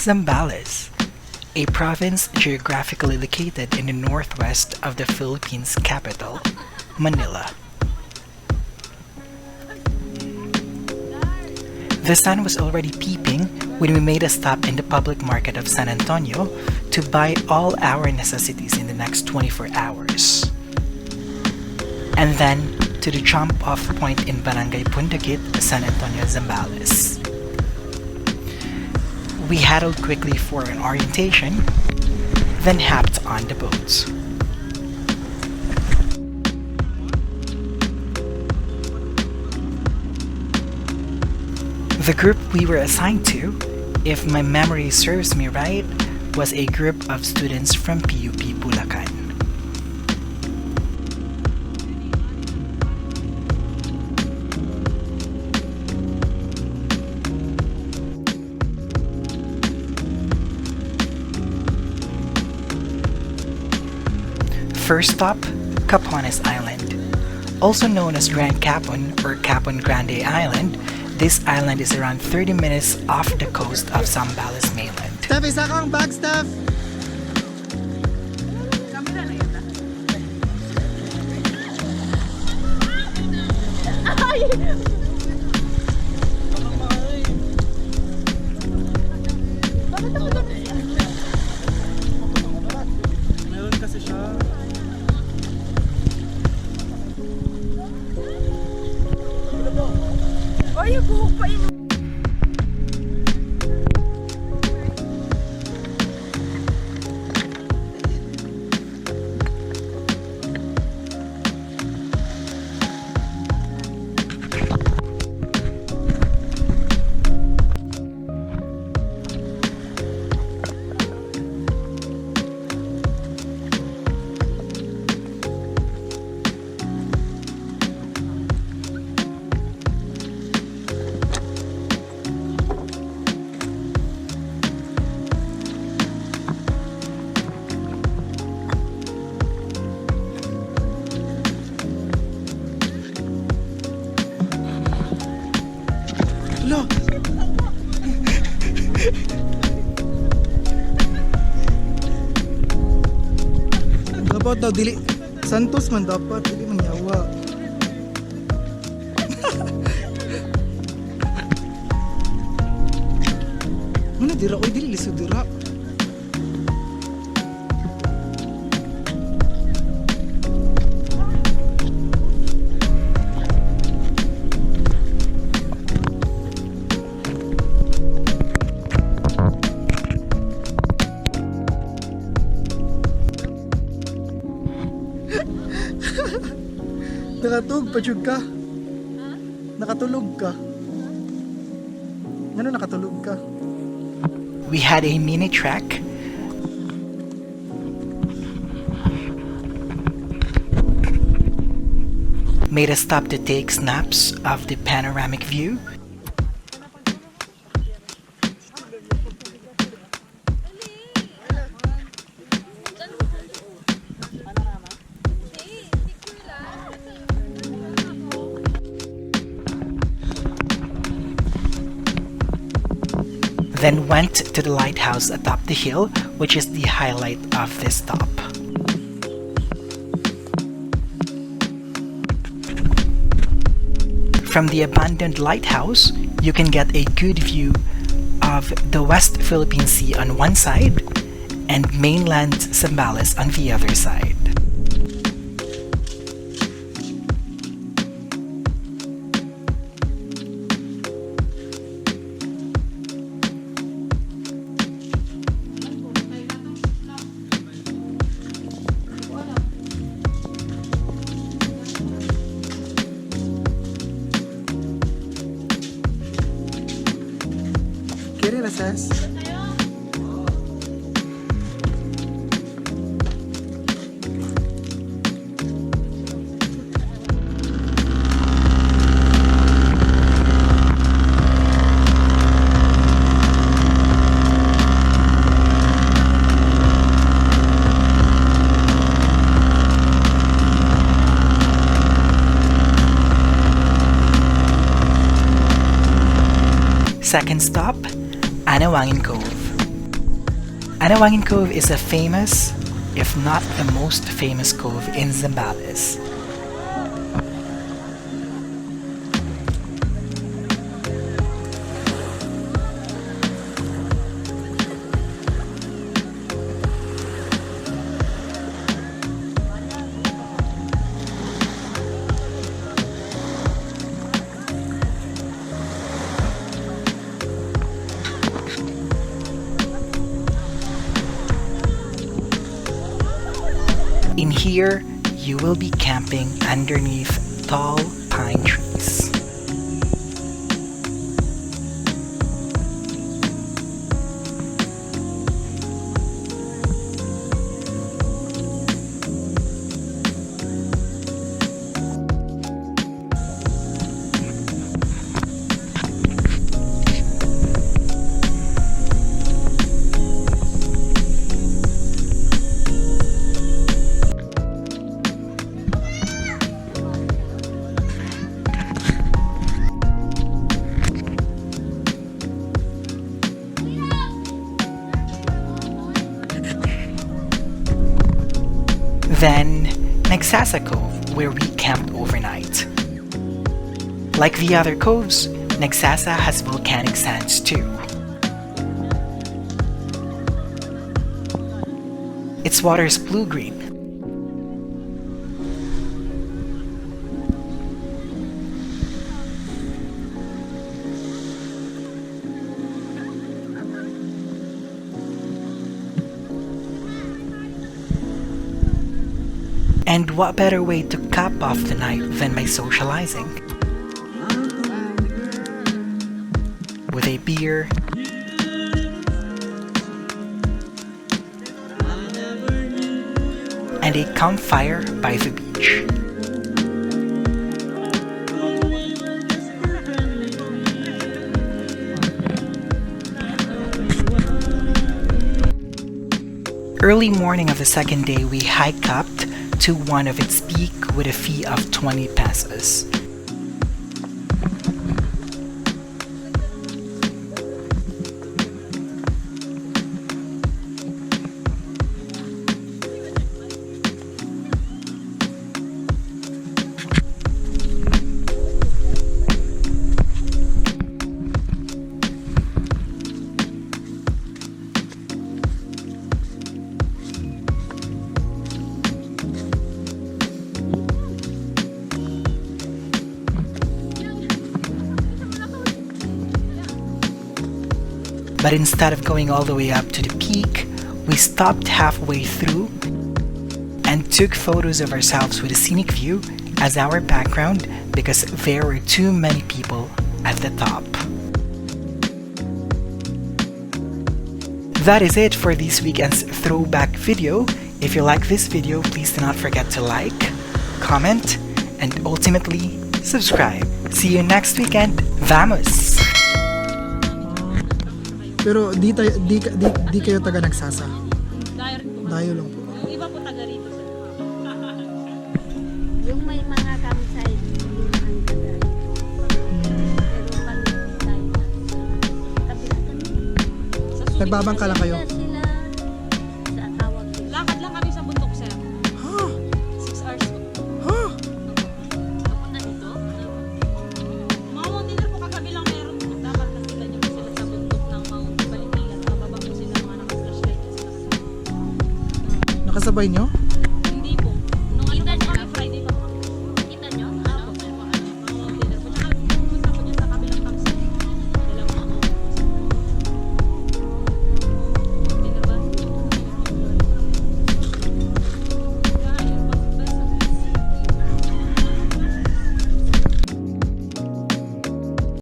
Zambales, a province geographically located in the northwest of the Philippines' capital, Manila. The sun was already peeping when we made a stop in the public market of San Antonio to buy all our necessities in the next 24 hours. And then to the jump-off point in Barangay Pundakit, San Antonio, Zambales. We huddled quickly for an orientation, then hopped on the boats. The group we were assigned to, if my memory serves me right, was a group of students from PUP Bulacan. First stop, Capones Island. Also known as Grand Capon or Capon Grande Island, this island is around 30 minutes off the coast of Zambales mainland. Steph, isa kang bag, Steph! Meron kasi siya. Oh, yung buhok pa yun. Lo! Dapat daw dili Santos man dapat dili man yawa. Ano dira oy dili lisod dira. Nakatulog pa jud ka? Nakatulog ka? Ano nakatulog ka? We had a mini trek, made a stop to take snaps of the panoramic view, then went to the lighthouse atop the hill, which is the highlight of this stop. From the abandoned lighthouse, you can get a good view of the West Philippine Sea on one side and mainland Zambales on the other side. Kiri rasas. Second stop, Annawang Cove. Annawang Cove is a famous, if not the most famous cove in Zambales. In here, you will be camping underneath tall pine trees. Then, Nexas Cove, where we camped overnight. Like the other coves, Nexas has volcanic sands too. Its water is blue-green. And what better way to cap off the night than by socializing? With a beer, and a campfire by the beach. Early morning of the second day, we hiked up to one of its peak with a fee of 20 pesos. But instead of going all the way up to the peak, we stopped halfway through and took photos of ourselves with a scenic view as our background because there were too many people at the top. That is it for this weekend's throwback video. If you like this video, please do not forget to like, comment, and ultimately subscribe. See you next weekend. Vamos! Pero di kayo taga Nagsasa. Dayo lang po. Yung iba po taga rito, sir. Yung may mga campsite, yung mga taga rito. Pero kami tayo na. Kabila kami. Sa sulit, Nagbabangka lang kayo. Sila sa tawag nila. lakad lang kami sa bundok, sir. Ha? 6 hours po. Ha? Papunta dito. Mga mountaineer po kakabilang meron po. Dapat nakita niyo po sila sa bundok ng Mount Balikilan. Mababa po sila mga naka-flashlight na sila. Nakasabay nyo?